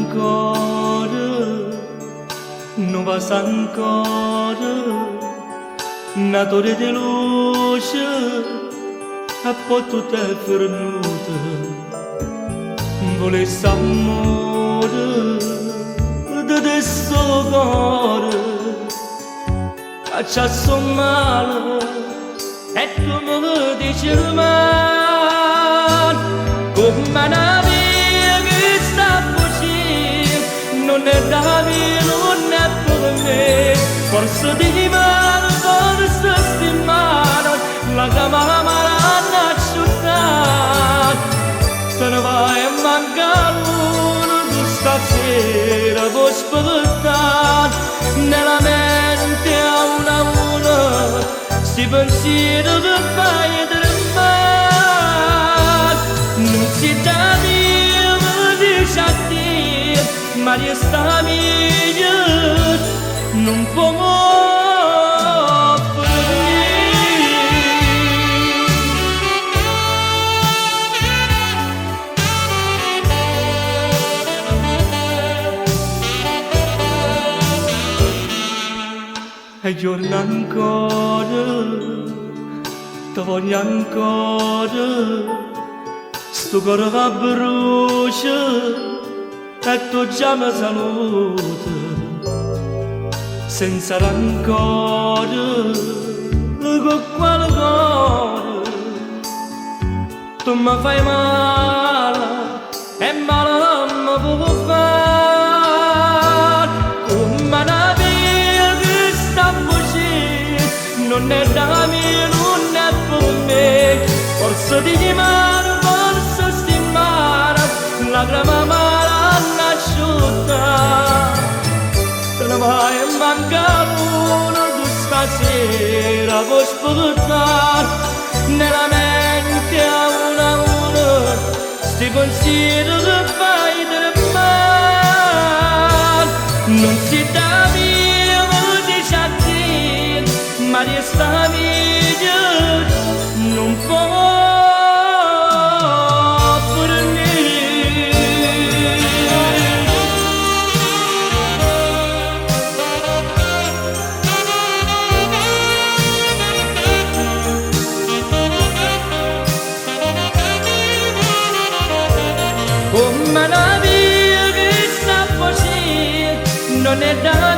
ancora, non va ancora, natore di luce, e poi tutto è fernuto, volessi amore, di questo cuore, faccia male, e tu mi dici male, come una via che sta fuggendo, non è da me, non è per me, forse di mano, forse stimano, la chiamava l'hanno asciuttata, te ne vai a mancare uno, tu stasera vuoi spaventare, nella mente a uno, sti pensieri che fai tremare, non si da Dio, mi dice a Dio, ma resta meglio, non può e giorno ancora, ti voglio ancora, sto cuore va brucia e tu già mi saluti, senza rancore, con quale cuore, tu mi fai male e male mi può fare, come una non è da me, non è per me, forse di mano, forse stimare, la grama mala nasciuta, te ne vai a mancare uno, tu stasera vuoi spaventare, nella mente a uno, sti pensieri che fai tremare, non si dà via, mi dice a Dio, ma resta meglio, non può come una via che sta così, non è da